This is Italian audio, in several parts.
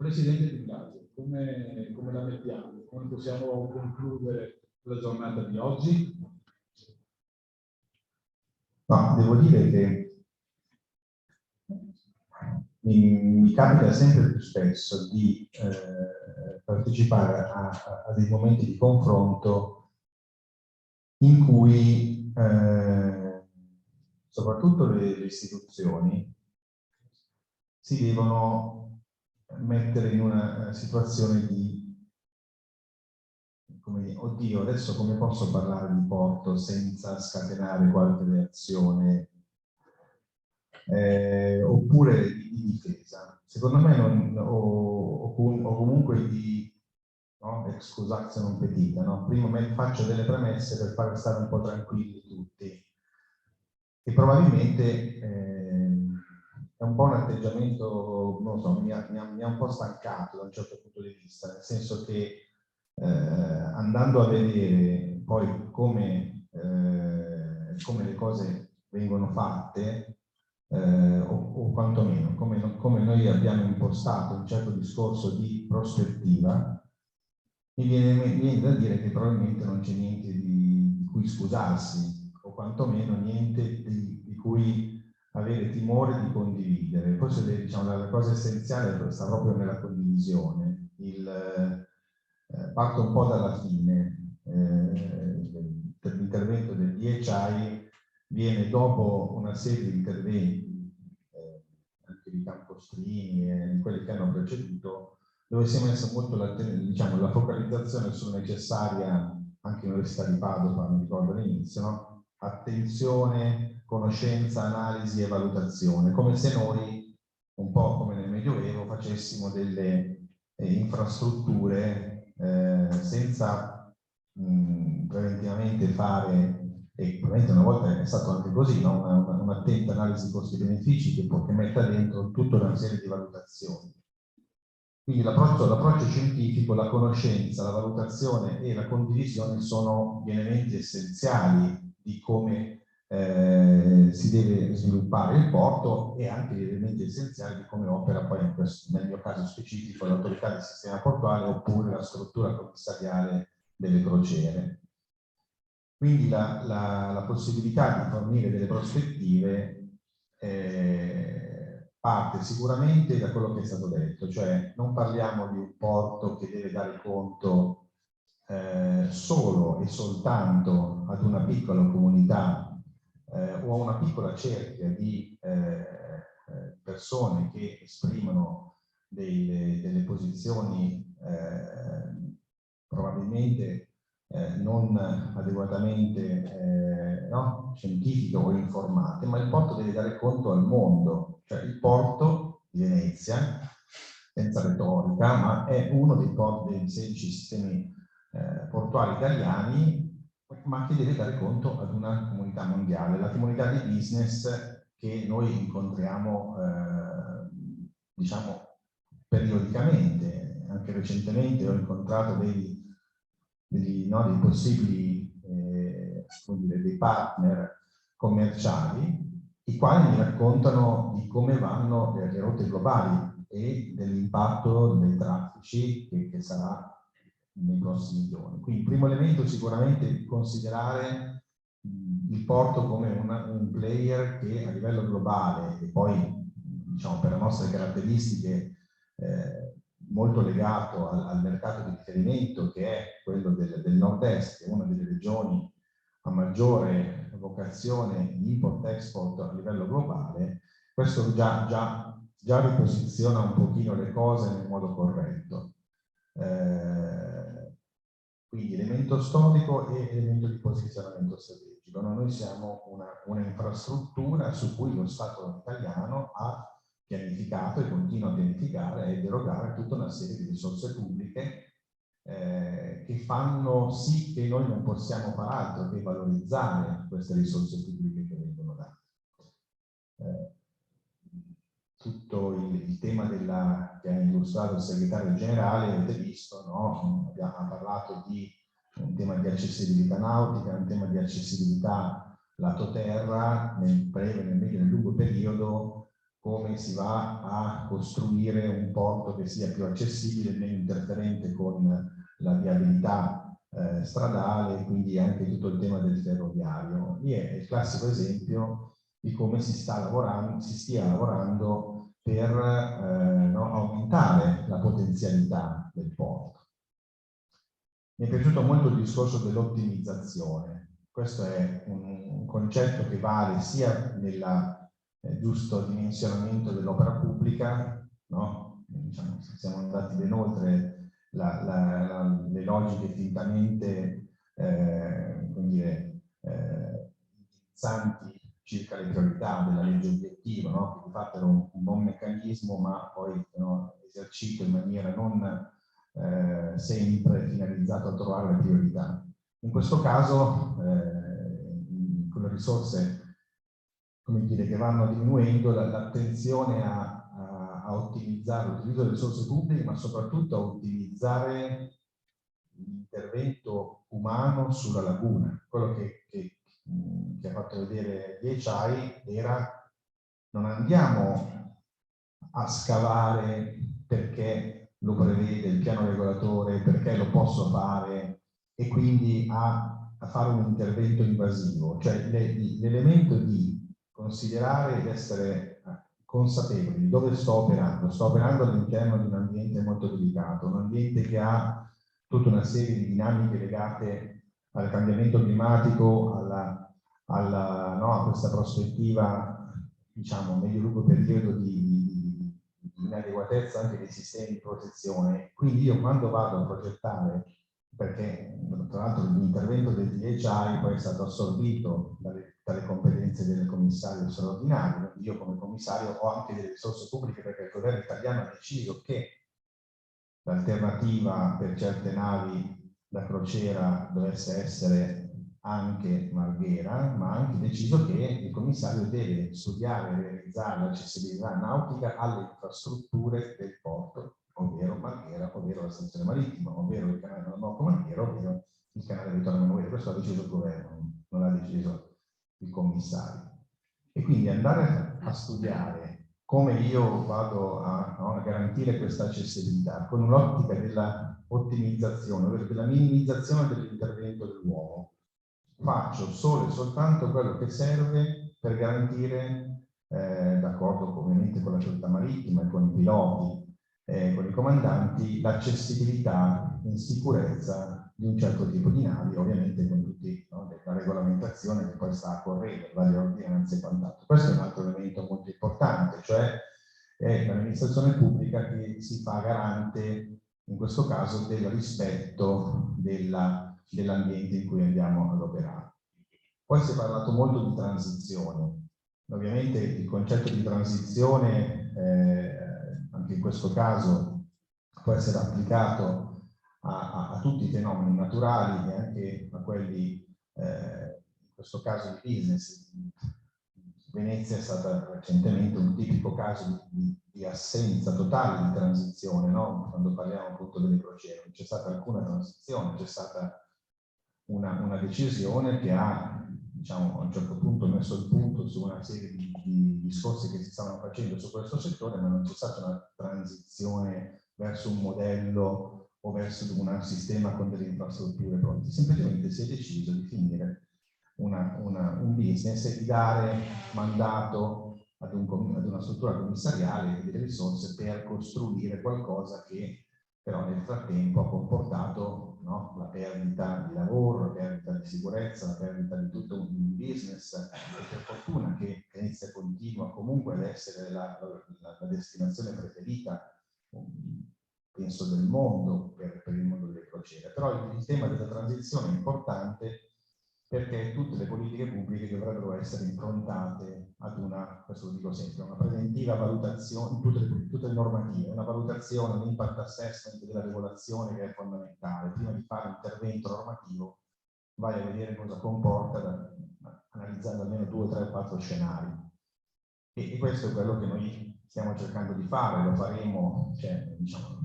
Presidente Di Biagio, come la mettiamo? Come possiamo concludere la giornata di oggi? No, devo dire che mi capita sempre più spesso di partecipare a dei momenti di confronto in cui soprattutto le istituzioni si devono mettere in una situazione di, come dire, oddio, adesso come posso parlare di porto senza scatenare qualche reazione oppure di difesa. Secondo me o comunque di excusatio non petita, no? Prima faccio delle premesse per far stare un po' tranquilli tutti. E probabilmente è un po' un atteggiamento, non so, mi ha un po' stancato da un certo punto di vista, nel senso che andando a vedere poi come le cose vengono fatte, o quantomeno come noi abbiamo impostato un certo discorso di prospettiva, mi viene da dire che probabilmente non c'è niente di cui scusarsi, o quantomeno niente di cui avere timore di condividere. Forse diciamo, la cosa essenziale sta proprio nella condivisione. Parto un po' dalla fine. L'intervento del DHI viene dopo una serie di interventi, anche di Campostrini e di quelli che hanno preceduto, dove si è messa molto la focalizzazione sulla necessaria, anche l'Università di Padova, mi ricordo all'inizio, no? Attenzione, conoscenza, analisi e valutazione, come se noi, un po' come nel Medioevo, facessimo delle infrastrutture senza preventivamente fare, e probabilmente una volta è stato anche così, no? Un'attenta analisi costi-benefici che metta dentro tutta una serie di valutazioni. Quindi l'approccio scientifico, la conoscenza, la valutazione e la condivisione sono gli elementi essenziali di come si deve sviluppare il porto e anche gli elementi essenziali di come opera poi, nel mio caso specifico, l'autorità del sistema portuale oppure la struttura commissariale delle crociere. Quindi la possibilità di fornire delle prospettive parte sicuramente da quello che è stato detto, cioè non parliamo di un porto che deve dare conto solo e soltanto ad una piccola comunità o a una piccola cerchia di persone che esprimono delle posizioni probabilmente non adeguatamente scientifiche o informate, ma il porto deve dare conto al mondo, cioè il porto di Venezia, senza retorica, ma è uno dei 16 sistemi portuali italiani, ma che deve dare conto ad una comunità mondiale, la comunità di business che noi incontriamo diciamo periodicamente. Anche recentemente ho incontrato dei possibili dei partner commerciali, i quali mi raccontano di come vanno le rotte globali e dell'impatto dei traffici che sarà nei prossimi giorni. Quindi il primo elemento sicuramente considerare il porto come un player che a livello globale e poi diciamo per le nostre caratteristiche molto legato al mercato di riferimento che è quello del nord-est, che è una delle regioni a maggiore vocazione di import-export a livello globale. Questo già riposiziona un pochino le cose nel modo corretto. Quindi elemento storico e elemento di posizionamento strategico. Noi siamo una infrastruttura su cui lo Stato italiano ha pianificato e continua a pianificare e derogare tutta una serie di risorse pubbliche che fanno sì che noi non possiamo far altro che valorizzare queste risorse pubbliche che vengono date. Tutto il tema che ha illustrato il segretario generale, avete visto, no? Abbiamo parlato di un tema di accessibilità nautica, un tema di accessibilità lato terra, nel breve, nel medio e nel lungo periodo, come si va a costruire un porto che sia più accessibile, meno interferente con la viabilità stradale, quindi anche tutto il tema del ferroviario. Lì è il classico esempio di come si stia lavorando per aumentare la potenzialità del porto. Mi è piaciuto molto il discorso dell'ottimizzazione. Questo è un concetto che vale sia nel giusto dimensionamento dell'opera pubblica, no? Diciamo, siamo andati ben oltre le logiche fintamente indirizzanti circa le priorità della legge obiettivo, no? Che di fatto era un buon meccanismo, ma poi esercito in maniera non sempre finalizzato a trovare le priorità. In questo caso, con le risorse che vanno diminuendo, l'attenzione a ottimizzare l'utilizzo delle risorse pubbliche, ma soprattutto a ottimizzare l'intervento umano sulla laguna. Quello che ha fatto vedere DHI era: non andiamo a scavare perché lo prevede il piano regolatore, perché lo posso fare, e quindi a fare un intervento invasivo. Cioè l'elemento di considerare ed essere consapevoli di dove sto operando. Sto operando all'interno di un ambiente molto delicato, un ambiente che ha tutta una serie di dinamiche legate al cambiamento climatico, a questa prospettiva, diciamo, medio-lungo periodo di inadeguatezza anche dei sistemi di protezione. Quindi io, quando vado a progettare, perché tra l'altro l'intervento del DHI poi è stato assorbito dalle competenze del commissario straordinario, io come commissario ho anche delle risorse pubbliche, perché il governo italiano ha deciso che l'alternativa per certe navi da crociera dovesse essere anche Marghera, ma ha anche deciso che il commissario deve studiare e realizzare l'accessibilità nautica alle infrastrutture del porto, ovvero Marghera, ovvero la stazione marittima, ovvero il canale della Marco Marghera, ovvero il canale Vittorio Emanuele. Questo l'ha deciso il governo, non l'ha deciso il commissario. E quindi andare a studiare come io vado a garantire questa accessibilità con un'ottica della ottimizzazione, ovvero della minimizzazione dell'intervento dell'uomo. Faccio solo e soltanto quello che serve per garantire, d'accordo ovviamente con la società marittima e con i piloti, con i comandanti, l'accessibilità in sicurezza di un certo tipo di navi, ovviamente con tutti la regolamentazione che poi sta a correre, varie ordinanze e quant'altro. Questo è un altro elemento molto importante, cioè è l'amministrazione pubblica che si fa garante, in questo caso, del rispetto dell'ambiente in cui andiamo ad operare. Poi si è parlato molto di transizione. Ovviamente il concetto di transizione, anche in questo caso, può essere applicato a tutti i fenomeni naturali e anche a quelli, in questo caso, di business. Venezia è stata recentemente un tipico caso di assenza totale di transizione, no? Quando parliamo appunto delle crociere. Non c'è stata alcuna transizione, c'è stata una decisione che ha, diciamo, a un certo punto messo il punto su una serie di discorsi che si stavano facendo su questo settore, ma non c'è stata una transizione verso un modello o verso un sistema con delle infrastrutture pronte. Semplicemente si è deciso di finire un business e di dare mandato ad una struttura commissariale e delle risorse per costruire qualcosa che però nel frattempo ha comportato, no, la perdita di lavoro, la perdita di sicurezza, la perdita di tutto un business, e per fortuna che Venezia continua comunque ad essere la destinazione preferita, penso, del mondo per il mondo delle crociere. Però il tema della transizione è importante, perché tutte le politiche pubbliche dovrebbero essere improntate ad questo lo dico sempre, una preventiva valutazione, tutte le normative, una valutazione, un impact assessment della regolazione che è fondamentale. Prima di fare un intervento normativo vai a vedere cosa comporta, analizzando almeno 2, 3, 4 scenari. E questo è quello che noi stiamo cercando di fare, lo faremo, cioè, diciamo,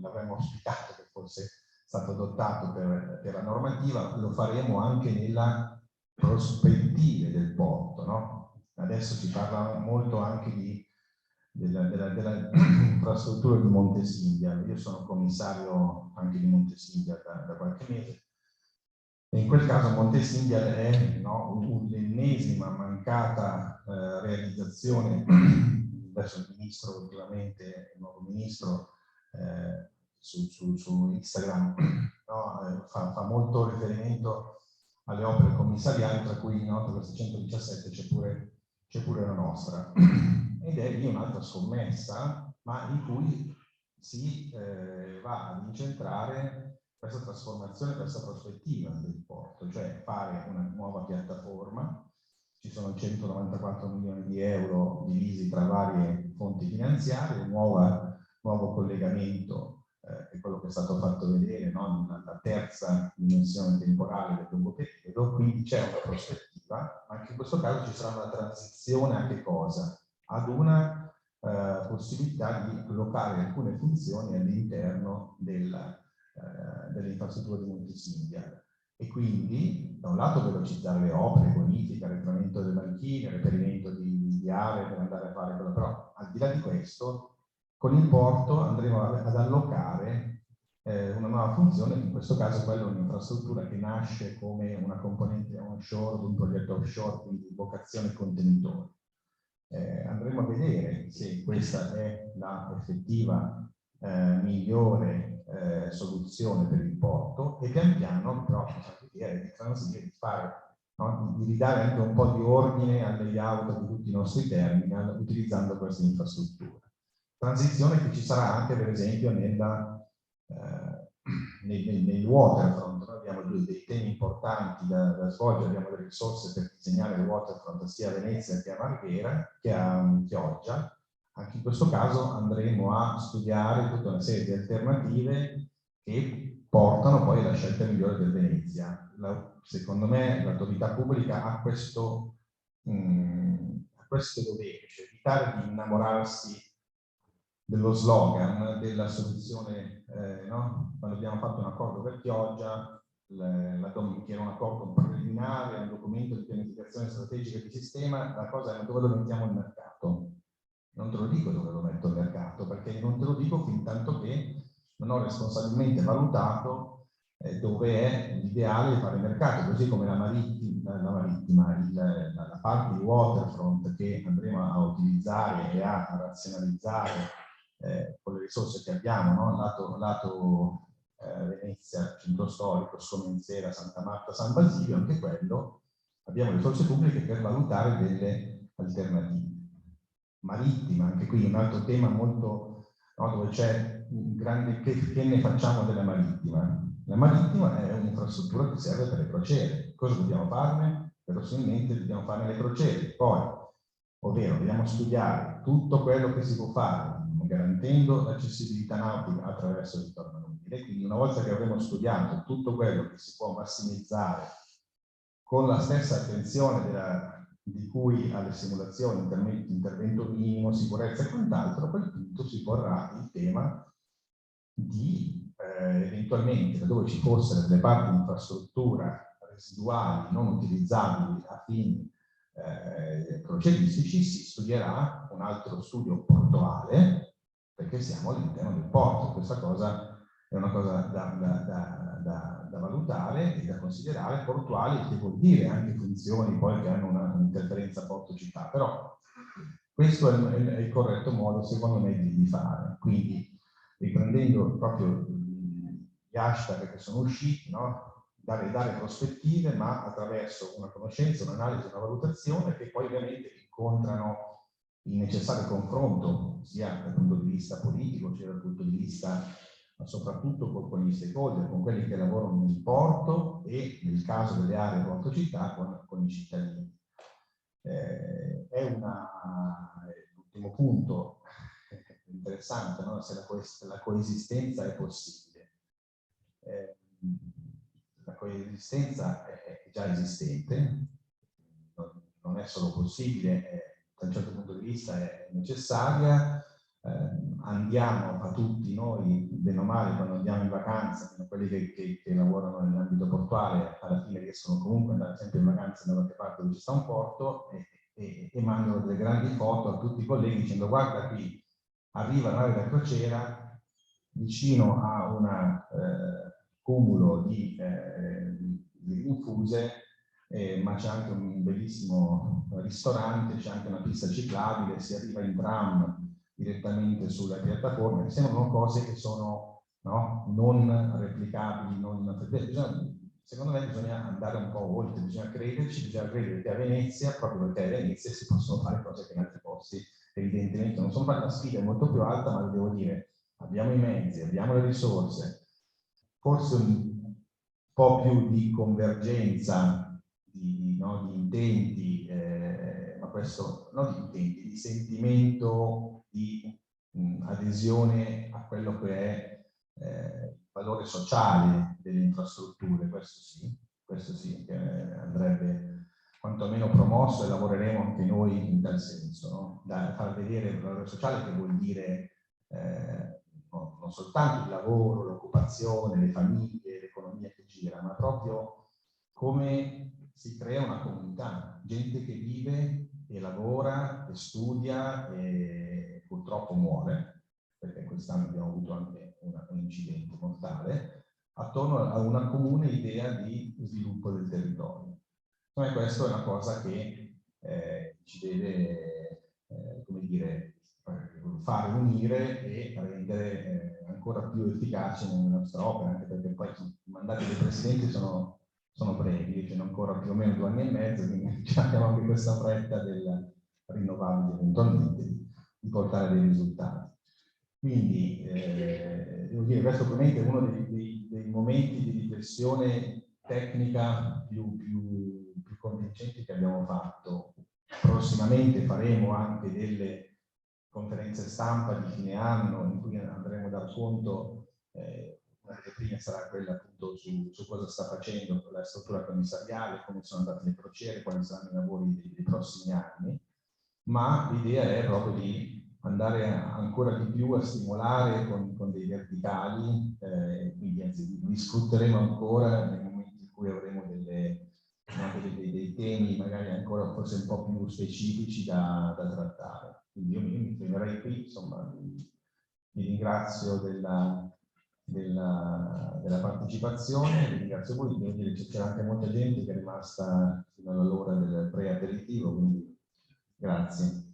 l'avremmo auspicato che fosse stato adottato per la normativa, lo faremo anche nella prospettiva del porto, no? Adesso si parla molto anche di della infrastruttura di Montesilvia. Io sono commissario anche di Montesilvia da qualche mese. E in quel caso Montesilvia è, no, l'ennesima mancata realizzazione. Adesso il ministro, ultimamente, il nuovo ministro, su Instagram, no, fa molto riferimento alle opere commissariali, tra cui in questa 117 c'è pure la nostra. Ed è lì un'altra scommessa, ma in cui si va ad incentrare questa trasformazione, questa prospettiva del porto, cioè fare una nuova piattaforma. Ci sono 194 milioni di euro divisi tra varie fonti finanziarie, un nuovo collegamento, che è quello che è stato fatto vedere, no? La terza dimensione temporale del lungo periodo, quindi c'è una prospettiva, ma anche in questo caso ci sarà una transizione a che cosa? Ad una possibilità di allocare alcune funzioni all'interno delle infrastrutture di Montesilvia. E quindi, da un lato, velocizzare le opere, bonifica, arretramento delle banchine, reperimento di aree per andare a fare quello. Però, al di là di questo, con il porto andremo ad allocare una nuova funzione, in questo caso quella è un'infrastruttura che nasce come una componente onshore di un progetto offshore, quindi vocazione contenitori. Andremo a vedere se questa è la effettiva migliore soluzione per il porto, e pian piano però di transire, di fare, no? Di ridare anche un po' di ordine al layout di tutti i nostri terminal utilizzando queste infrastrutture. Transizione che ci sarà anche, per esempio, nel waterfront. Noi abbiamo dei temi importanti da svolgere, abbiamo delle risorse per disegnare il waterfront sia a Venezia che a Marghera, che a Chioggia. Anche in questo caso andremo a studiare tutta una serie di alternative che portano poi alla scelta migliore del Venezia. Secondo me l'autorità pubblica ha questo dovere, cioè evitare di innamorarsi dello slogan, della soluzione, no? Quando abbiamo fatto un accordo per Chioggia, che era un accordo preliminare, un documento di pianificazione strategica di sistema, la cosa è dove lo mettiamo il mercato. Non te lo dico dove lo metto il mercato, perché non te lo dico fin tanto che non ho responsabilmente valutato dove è l'ideale di fare il mercato, così come la parte di waterfront che andremo a utilizzare e a razionalizzare con le risorse che abbiamo, no? lato Venezia, centro storico, Scomenzera, Santa Marta, San Basilio, anche quello abbiamo risorse pubbliche per valutare delle alternative. Marittima, anche qui un altro tema molto, no, dove c'è un grande che ne facciamo della marittima. La marittima è un'infrastruttura che serve per le crociere. Cosa dobbiamo farne? Verosimilmente dobbiamo fare le crociere. Poi, ovvero, dobbiamo studiare tutto quello che si può fare, garantendo l'accessibilità nautica attraverso il ritorno nubile. Quindi una volta che avremo studiato tutto quello che si può massimizzare con la stessa attenzione di cui alle simulazioni, intervento minimo, sicurezza e quant'altro, a quel punto si porrà il tema di eventualmente, dove ci fossero delle parti di infrastruttura residuali non utilizzabili a fini crocieristici, si studierà un altro studio portuale, perché siamo all'interno del porto. Questa cosa è una cosa da valutare e da considerare, portuali, che vuol dire anche funzioni poi che hanno un'interferenza porto-città, però questo è il corretto modo, secondo me, di fare. Quindi, riprendendo proprio gli hashtag che sono usciti, no? dare prospettive, ma attraverso una conoscenza, un'analisi, una valutazione che poi ovviamente incontrano il necessario confronto, sia dal punto di vista politico, sia dal punto di vista, ma soprattutto con gli stakeholder, con quelli che lavorano nel porto e, nel caso delle aree porto-città, con i cittadini. L'ultimo punto interessante, no? Se la coesistenza è possibile. La coesistenza è già esistente, non è solo possibile, da un certo punto di vista è necessaria. Andiamo a tutti noi, bene o male, quando andiamo in vacanza, quelli che lavorano nell'ambito portuale, alla fine riescono comunque ad andare sempre in vacanza da qualche parte dove ci sta un porto, e e mandano delle grandi foto a tutti i colleghi dicendo guarda qui arriva la nave da crociera vicino a un cumulo di rinfuse, ma c'è anche un bellissimo ristorante, c'è anche una pista ciclabile, si arriva in tram direttamente sulla piattaforma. Mi sembrano cose che sono, no, non replicabili, secondo me bisogna andare un po' oltre, bisogna crederci, bisogna credere che a Venezia, proprio perché a Venezia si possono fare cose che in altri posti evidentemente non sono fatte. La sfida è molto più alta, ma devo dire, abbiamo i mezzi, abbiamo le risorse, forse un po' più di convergenza di intenti, ma questo non di intenti, di sentimento, di adesione a quello che è il valore sociale delle infrastrutture, questo sì, che andrebbe quantomeno promosso, e lavoreremo anche noi in tal senso, no? Da far vedere il valore sociale, che vuol dire non soltanto il lavoro, l'occupazione, le famiglie, l'economia che gira, ma proprio come si crea una comunità, gente che vive e lavora e studia e purtroppo muore, perché quest'anno abbiamo avuto anche un incidente mortale, attorno a una comune idea di sviluppo del territorio. Come questa è una cosa che ci deve, come dire, fare unire e rendere ancora più efficace nella nostra opera, anche perché poi i mandati dei presidenti sono brevi, sono ancora più o meno 2 anni e mezzo, quindi abbiamo anche questa fretta del rinnovabile eventualmente di portare dei risultati. Quindi devo dire, questo probabilmente è uno dei momenti di riflessione tecnica più convincenti che abbiamo fatto. Prossimamente faremo anche delle conferenze stampa di fine anno in cui andremo a dar conto, una delle prime sarà quella appunto su cosa sta facendo la struttura commissariale, come sono andate le crociere, quali saranno i lavori dei prossimi anni, ma l'idea è proprio di andare ancora di più a stimolare con dei verticali, quindi anzi li sfrutteremo ancora nel momento in cui avremo dei temi magari ancora forse un po' più specifici da trattare. Quindi io mi fermerei qui, insomma, vi ringrazio della partecipazione, vi ringrazio voi, devo dire che c'era anche molta gente che è rimasta fino all'ora del pre-aperitivo, quindi grazie.